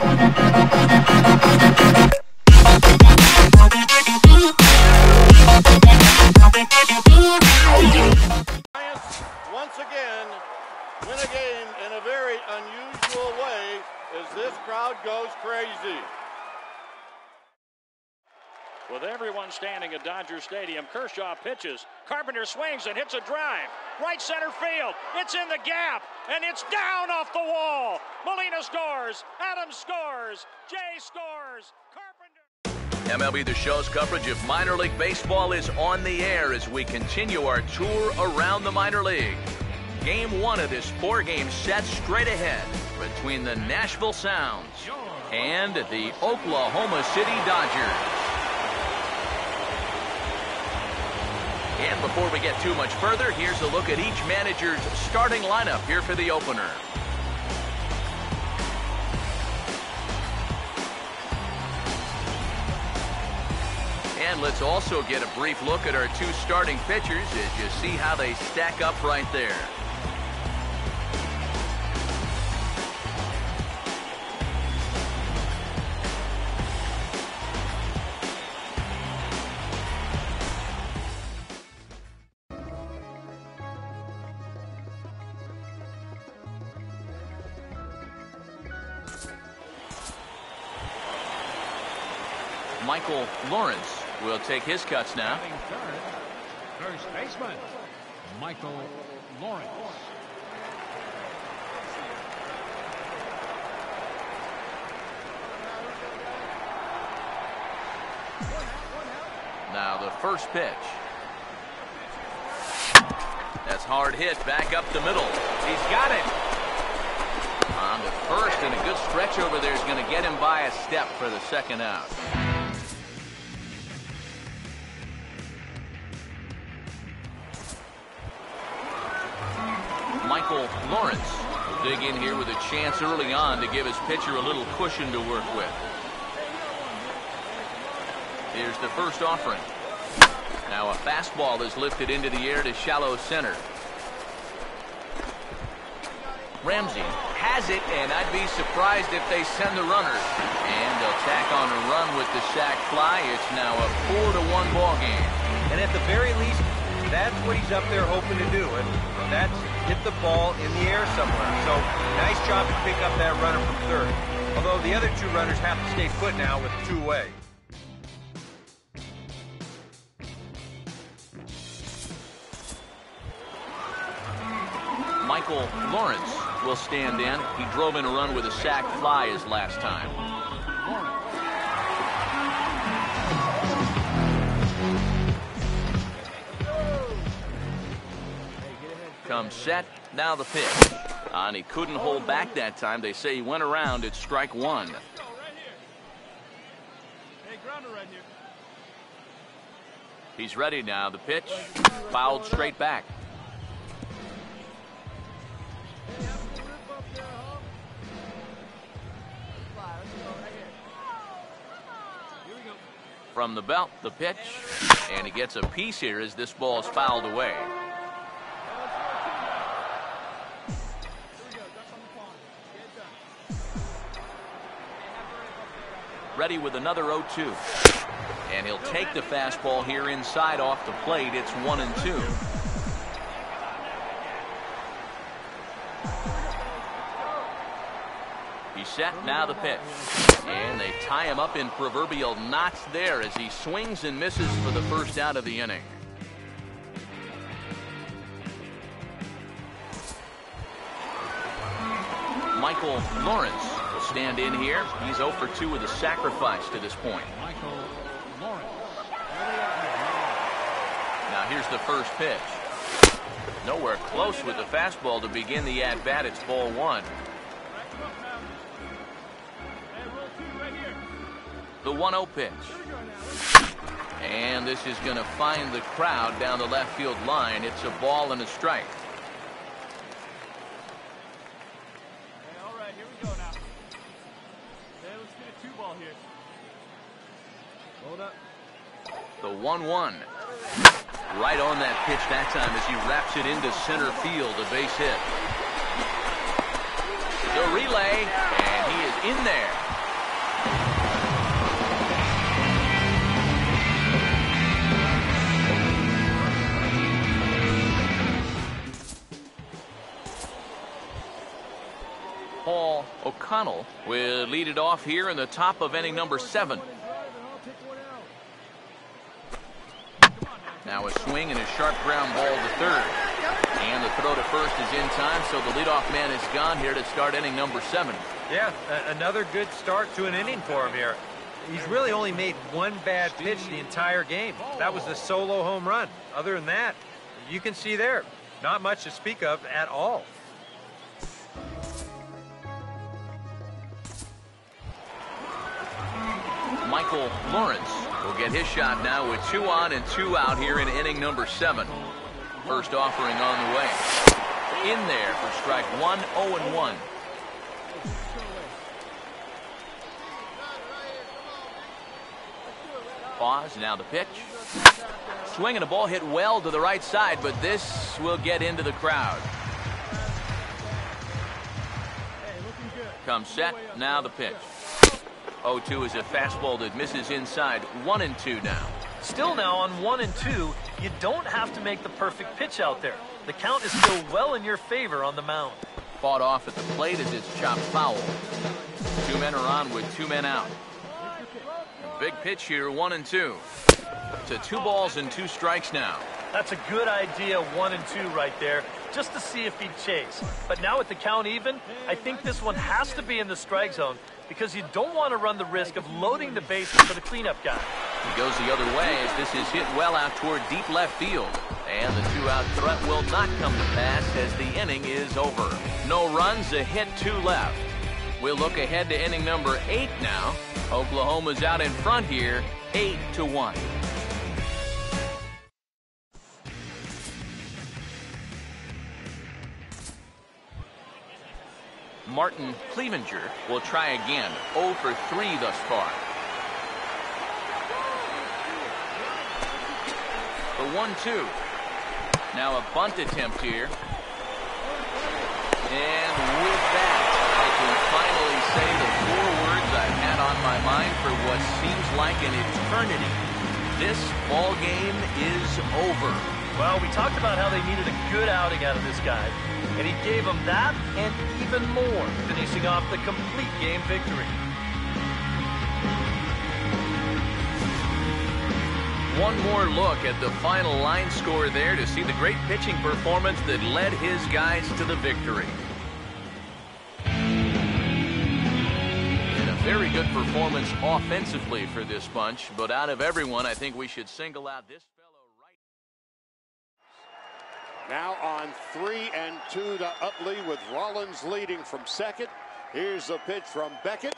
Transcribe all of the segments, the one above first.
Once again win a game in a very unusual way as this crowd goes crazy. With everyone standing at Dodger Stadium, Kershaw pitches. Carpenter swings and hits a drive. Right center field. It's in the gap, and it's down off the wall. Molina scores. Adams scores. Jay scores. Carpenter. MLB The Show's coverage of minor league baseball is on the air as we continue our tour around the minor league. Game one of this four-game set straight ahead between the Nashville Sounds and the Oklahoma City Dodgers. And before we get too much further, here's a look at each manager's starting lineup here for the opener. And let's also get a brief look at our two starting pitchers as you see how they stack up right there. Michael Lawrence will take his cuts now. First baseman, Michael Lawrence. Now the first pitch. That's hard hit back up the middle. He's got it. On the first, and a good stretch over there is going to get him by a step for the second out. Michael Lawrence will dig in here with a chance early on to give his pitcher a little cushion to work with. Here's the first offering. Now a fastball is lifted into the air to shallow center. Ramsey has it, and I'd be surprised if they send the runner. And they'll tack on a run with the sac fly. It's now a 4-1 ball game. And at the very least, that's what he's up there hoping to do, and that's hit the ball in the air somewhere. So nice job to pick up that runner from third. Although the other two runners have to stay put now with two away. Michael Lawrence will stand in. He drove in a run with a sac fly his last time. Comes set. Now the pitch. And he couldn't hold back that time. They say he went around at strike one. He's ready now. The pitch fouled straight back. From the belt, the pitch, and he gets a piece here as this ball is fouled away. Ready with another 0-2. And he'll take the fastball here inside off the plate. It's 1-2. He's set, now the pitch. And they tie him up in proverbial knots there as he swings and misses for the first out of the inning. Michael Lawrence will stand in here. He's 0 for 2 with a sacrifice to this point. Michael Lawrence. Now here's the first pitch. Nowhere close with the fastball to begin the at-bat. It's ball one. The 1-0 pitch. And this is going to find the crowd down the left field line. It's a ball and a strike. All right, here we go now. Let's get a 2-ball here. Hold up. The 1-1. Right on that pitch that time as he wraps it into center field, a base hit. The relay, and he is in there. O'Connell will lead it off here in the top of inning number 7. Now a swing and a sharp ground ball to third. And the throw to first is in time, so the leadoff man is gone here to start inning number 7. Yeah, another good start to an inning for him here. He's really only made one bad pitch the entire game. That was the solo home run. Other than that, you can see there, not much to speak of at all. Michael Lawrence will get his shot now with 2 on and 2 out here in inning number 7. First offering on the way. In there for strike 1, 0-1. Pause, now the pitch. Swinging a ball hit well to the right side, but this will get into the crowd. Comes set, now the pitch. 0-2 is a fastball that misses inside. 1-2 now. Still now on 1-2, you don't have to make the perfect pitch out there. The count is still well in your favor on the mound. Fought off at the plate as it's chopped foul. 2 men are on with 2 men out. Big pitch here, 1-2. To 2 balls and 2 strikes now. That's a good idea, 1-2 right there, just to see if he'd chase. But now with the count even, I think this one has to be in the strike zone because you don't want to run the risk of loading the bases for the cleanup guy. He goes the other way as this is hit well out toward deep left field. And the 2-out threat will not come to pass as the inning is over. No runs, a hit, 2 left. We'll look ahead to inning number 8 now. Oklahoma's out in front here, 8-1. Martin Clevenger will try again. 0 for 3 thus far. The 1-2. Now a bunt attempt here. And with that, I can finally say the 4 words I've had on my mind for what seems like an eternity. This ball game is over. Well, we talked about how they needed a good outing out of this guy. And he gave them that and even more, finishing off the complete game victory. One more look at the final line score there to see the great pitching performance that led his guys to the victory. And a very good performance offensively for this bunch, but out of everyone, I think we should single out this fellow right. Now on 3-2 to Utley with Rollins leading from second. Here's the pitch from Beckett.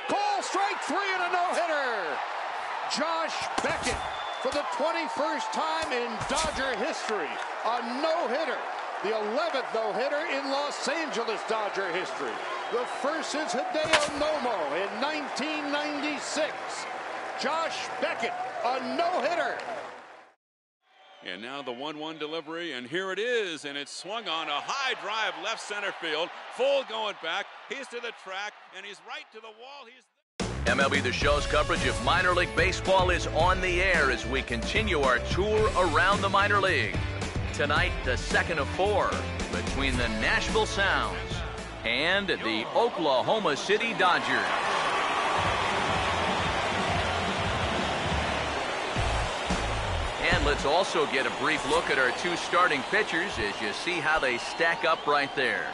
Call strike 3 and a no-hitter. Josh Beckett for the 21st time in Dodger history. A no-hitter. The 11th no-hitter in Los Angeles Dodger history. The first since Hideo Nomo in 1996. Josh Beckett, a no-hitter. And now the 1-1 delivery, and here it is, and it's swung on a high drive left center field. Full going back. He's to the track, and he's right to the wall. MLB The Show's coverage of minor league baseball is on the air as we continue our tour around the minor league. Tonight, the second of 4 between the Nashville Sounds and the Oklahoma City Dodgers. And let's also get a brief look at our 2 starting pitchers as you see how they stack up right there.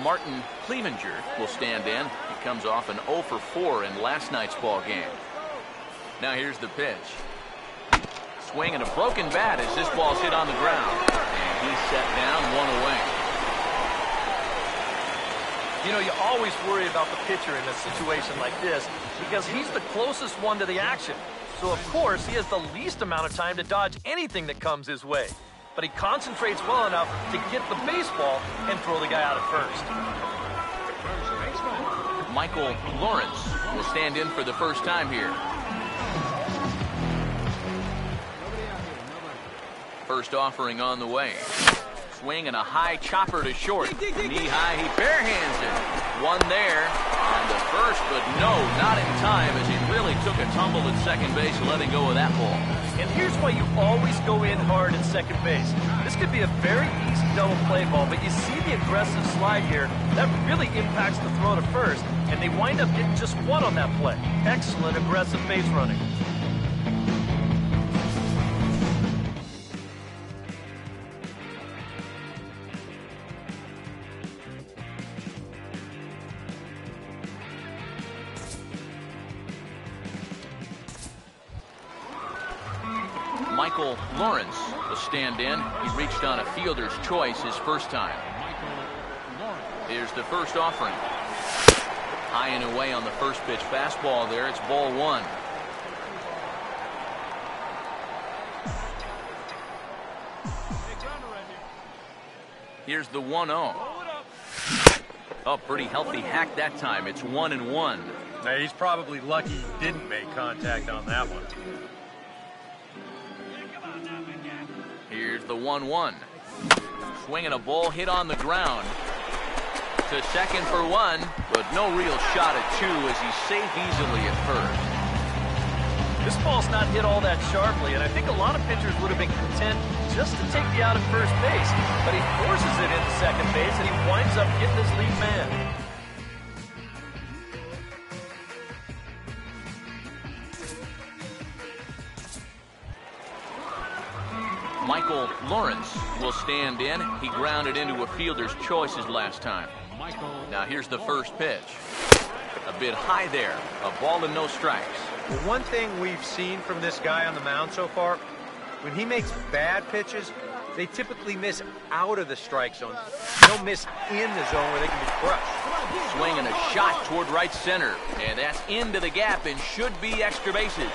Martin Clevenger will stand in. He comes off an 0 for 4 in last night's ball game. Now here's the pitch. Swing and a broken bat as this ball's hit on the ground. And he's set down, 1 away. You know, you always worry about the pitcher in a situation like this because he's the closest one to the action. So, of course, he has the least amount of time to dodge anything that comes his way. But he concentrates well enough to get the baseball and throw the guy out at first. Michael Lawrence will stand in for the first time here. First offering on the way. Swing and a high chopper to short. Knee high, he barehands it. 1 there. And the first but no, not in time, as he really took a tumble at second base, letting go of that ball. And here's why you always go in hard at second base. This could be a very easy double play ball, but you see the aggressive slide here. That really impacts the throw to first, and they wind up getting just one on that play. Excellent aggressive base running. Michael Lawrence will stand in. He reached on a fielder's choice his first time. Here's the first offering. High and away on the first pitch fastball there. It's ball one. Here's the 1-0. Oh, pretty healthy hack that time. It's 1-1. Now, he's probably lucky he didn't make contact on that one. Here's the 1-1. Swinging a ball hit on the ground. To second for one, but no real shot at two as he's safe easily at first. This ball's not hit all that sharply, and I think a lot of pitchers would have been content just to take the out at first base. But he forces it into second base, and he winds up getting his lead man. Michael Lawrence will stand in. He grounded into a fielder's choices last time. Now here's the first pitch. A bit high there. A ball and no strikes. Well, one thing we've seen from this guy on the mound so far, when he makes bad pitches, they typically miss out of the strike zone. They'll miss in the zone where they can be crushed. Swinging a shot toward right center. And that's into the gap and should be extra bases.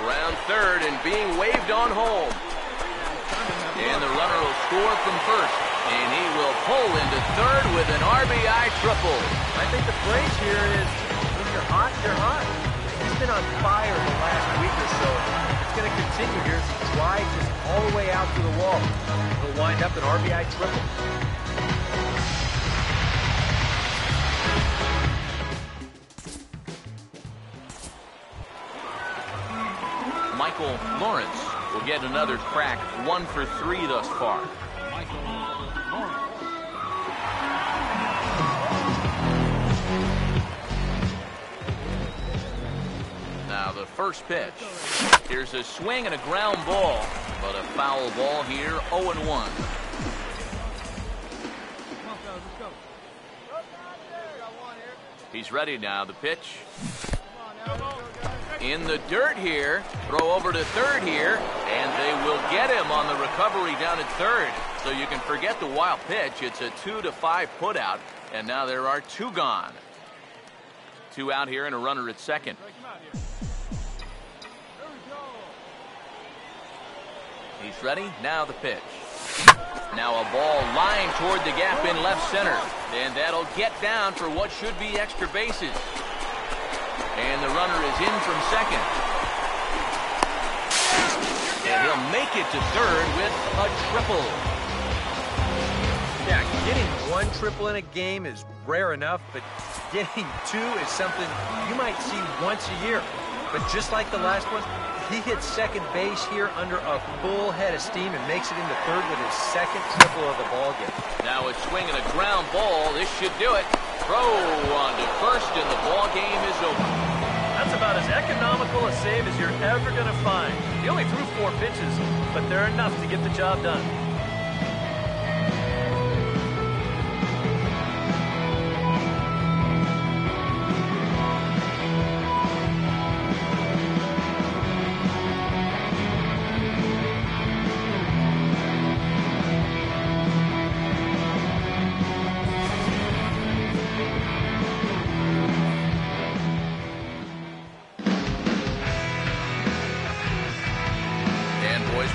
Around third and being waved on home. And the runner will score from first. And he will pull into third with an RBI triple. I think the phrase here is, when you're hot, you're hot. He's been on fire the last week or so. It's going to continue here as he drives just all the way out to the wall. He'll wind up an RBI triple. Michael Lawrence will get another crack, 1 for 3 thus far. Now the first pitch. Here's a swing and a ground ball, but a foul ball here, 0-1. He's ready now, the pitch. In the dirt here, throw over to third here, and they will get him on the recovery down at third. So you can forget the wild pitch. It's a 2-5 putout, and now there are 2 gone. 2 out here and a runner at second. He's ready, now the pitch. Now a ball lined toward the gap in left center, and that'll get down for what should be extra bases. And the runner is in from second. And he'll make it to third with a triple. Yeah, getting 1 triple in a game is rare enough, but getting 2 is something you might see once a year. But just like the last one, he hits second base here under a full head of steam and makes it into third with his second triple of the ballgame. Now a swing and a ground ball. This should do it. Throw on to first, and the ball game is over. That's about as economical a save as you're ever going to find. He only threw 4 pitches, but they're enough to get the job done.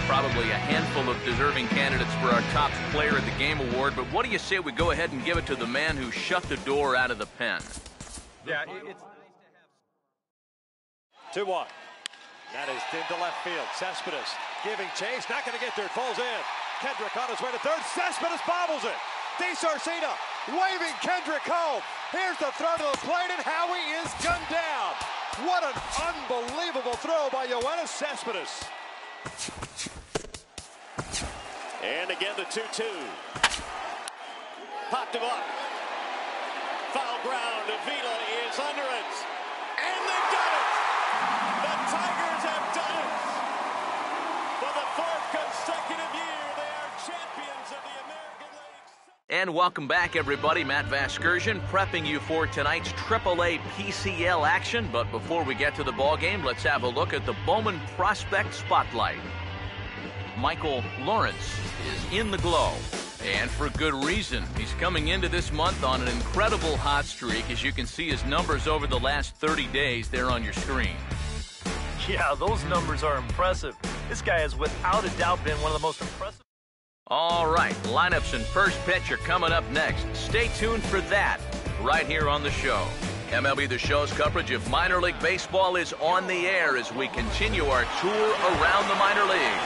Probably a handful of deserving candidates for our top player of the game award, but what do you say we go ahead and give it to the man who shut the door out of the pen? Yeah, it's nice to have. 2-1. That is into left field. Cespedes giving chase, not going to get there. It falls in. Kendrick on his way to third. Cespedes bobbles it. DeSarcina waving Kendrick home. Here's the throw to the plate, and Howie is gunned down. What an unbelievable throw by Yoenis Cespedes. And again the 2-2. Popped him up. Foul ground. Avila is under it. And they've done it. The Tigers have done it. For the fourth consecutive year, they are champions of the American League. And welcome back, everybody. Matt Vasgersian prepping you for tonight's AAA PCL action. But before we get to the ball game, let's have a look at the Bowman Prospect Spotlight. Michael Lawrence is in the glow, and for good reason. He's coming into this month on an incredible hot streak. As you can see his numbers over the last 30 days there on your screen. Yeah, those numbers are impressive. This guy has without a doubt been one of the most impressive. All right, lineups and first pitch are coming up next. Stay tuned for that right here on the show. MLB The Show's coverage of minor league baseball is on the air as we continue our tour around the minor league.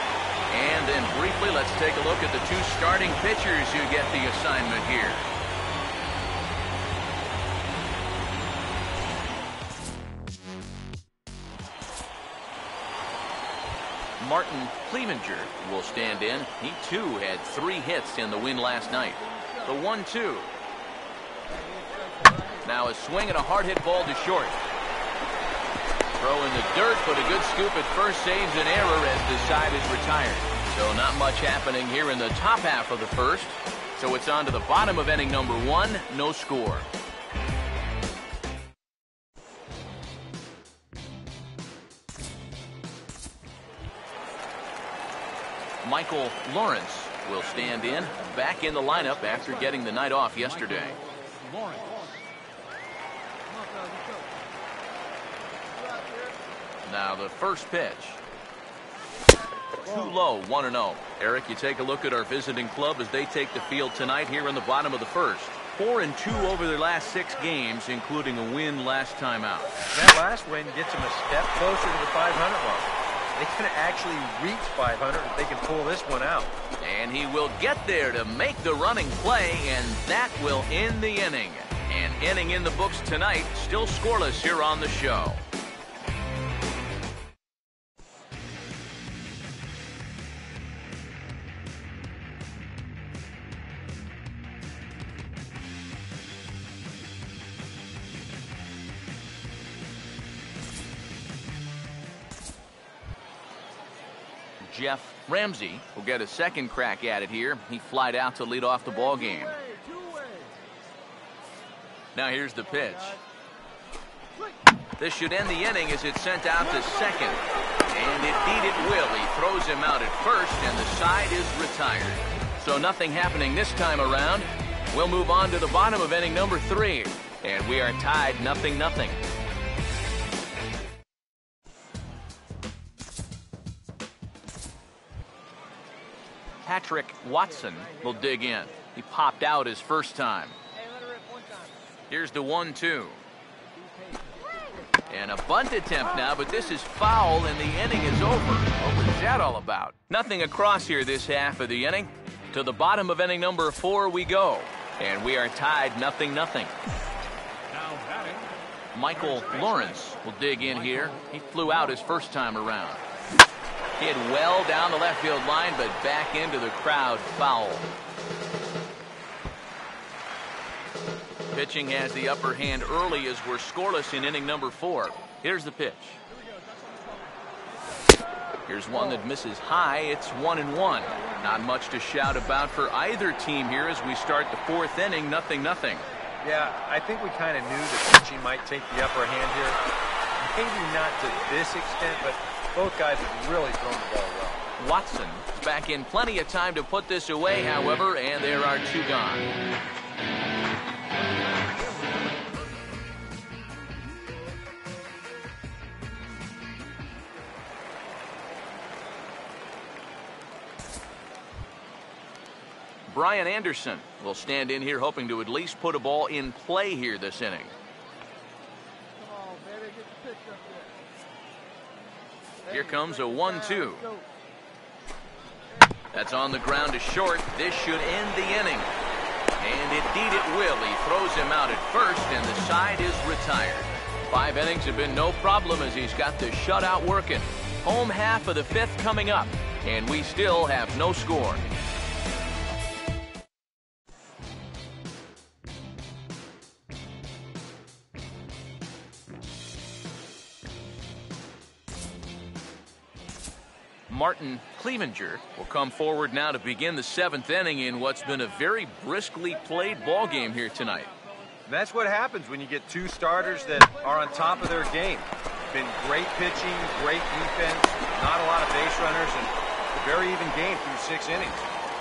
And then briefly, let's take a look at the two starting pitchers who get the assignment here. Martin Clevenger will stand in. He, too, had 3 hits in the win last night. The 1-2. Now a swing and a hard hit ball to short. Throw in the dirt, but a good scoop at first saves an error as the side is retired. So not much happening here in the top half of the first. So it's on to the bottom of inning number 1, no score. Michael Lawrence will stand in, back in the lineup after getting the night off yesterday. Now the first pitch. Too low, 1-0. Eric, you take a look at our visiting club as they take the field tonight here in the bottom of the first. 4-2 over their last 6 games, including a win last time out. That last win gets them a step closer to the 500 mark. They can actually reach 500 if they can pull this one out. And he will get there to make the running play, and that will end the inning. An inning in the books tonight, still scoreless here on the show. Jeff Ramsey will get a second crack at it here. He flied out to lead off the ball game. Now here's the pitch. This should end the inning as it's sent out to second. And indeed it will. He throws him out at first, and the side is retired. So nothing happening this time around. We'll move on to the bottom of inning number 3. And we are tied 0-0. Patrick Watson will dig in. He popped out his first time. Here's the 1-2. And a bunt attempt now, but this is foul and the inning is over. What was that all about? Nothing across here this half of the inning. To the bottom of inning number 4 we go. And we are tied 0-0. Michael Lawrence will dig in here. He flew out his first time around. Hit well down the left field line, but back into the crowd, foul. Pitching has the upper hand early as we're scoreless in inning number 4. Here's the pitch. Here's one that misses high. It's 1-1. Not much to shout about for either team here as we start the 4th inning, 0-0. Yeah, I think we kind of knew that pitching might take the upper hand here. Maybe not to this extent, but both guys have really thrown the ball well. Watson back in plenty of time to put this away, however, and there are 2 gone. Brian Anderson will stand in here hoping to at least put a ball in play here this inning. Here comes a 1-2. That's on the ground to short. This should end the inning. And indeed it will. He throws him out at first, and the side is retired. 5 innings have been no problem as he's got the shutout working. Home half of the 5th coming up, and we still have no score. Martin Clevenger will come forward now to begin the 7th inning in what's been a very briskly played ball game here tonight. That's what happens when you get 2 starters that are on top of their game. Been great pitching, great defense, not a lot of base runners, and a very even game through 6 innings.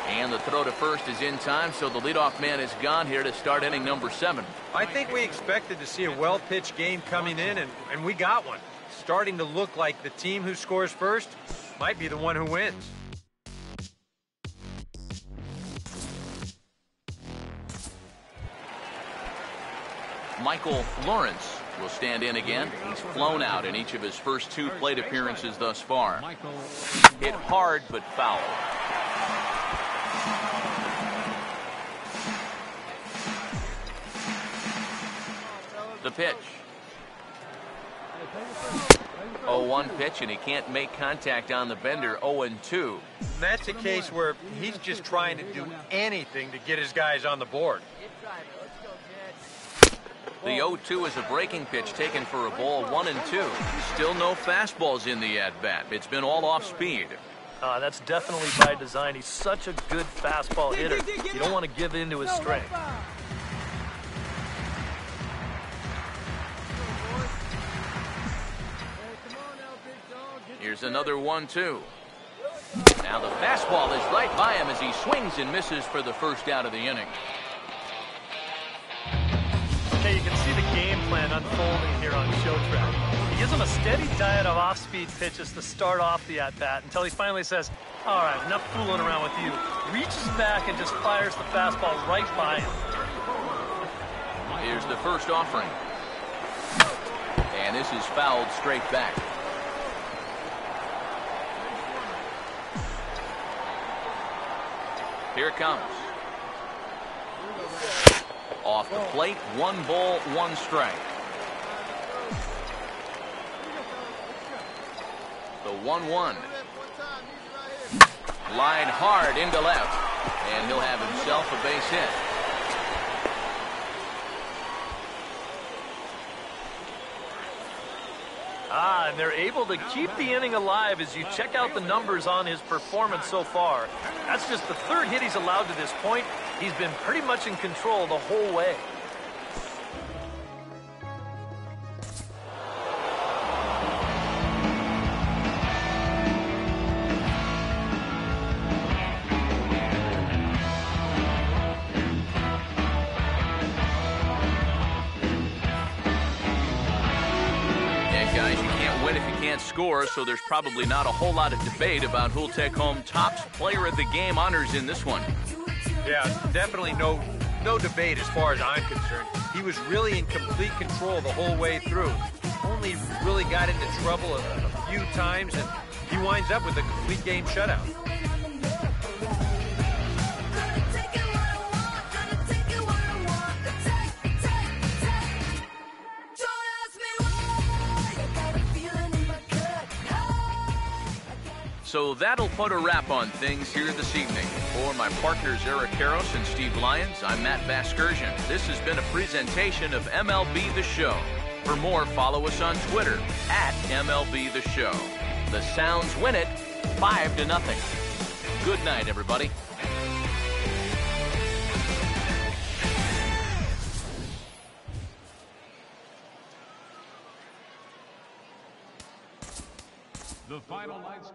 And the throw to first is in time, so the leadoff man is gone here to start inning number 7. I think we expected to see a well-pitched game coming in, and we got one. Starting to look like the team who scores first might be the one who wins. Michael Lawrence will stand in again. He's flown out in each of his first 2 plate appearances thus far. Hit hard but foul. The pitch. 0-1 pitch, and he can't make contact on the bender. 0-2. That's a case where he's just trying to do anything to get his guys on the board. The 0-2 is a breaking pitch taken for a ball. 1-2. Still no fastballs in the at-bat. It's been all off speed. That's definitely by design. He's such a good fastball hitter. You don't want to give in to his strength. Here's another 1-2. Now the fastball is right by him as he swings and misses for the first out of the inning. Okay, you can see the game plan unfolding here on Show Track. He gives him a steady diet of off-speed pitches to start off the at-bat until he finally says, all right, enough fooling around with you. Reaches back and just fires the fastball right by him. Here's the first offering. And this is fouled straight back. Here it comes. Off the plate, 1 ball, 1 strike. The 1-1. Line hard into left, and he'll have himself a base hit. And they're able to keep the inning alive as you check out the numbers on his performance so far. That's just the 3rd hit he's allowed to this point. He's been pretty much in control the whole way. Score, so there's probably not a whole lot of debate about who'll take home Topps Player of the Game honors in this one. Yeah, definitely no debate as far as I'm concerned. He was really in complete control the whole way through. Only really got into trouble a few times, and he winds up with a complete game shutout. So that'll put a wrap on things here this evening. For my partners Eric Karros and Steve Lyons, I'm Matt Vasgersian. This has been a presentation of MLB The Show. For more, follow us on Twitter @MLB The Show. The Sounds win it 5-0. Good night, everybody. The final lights.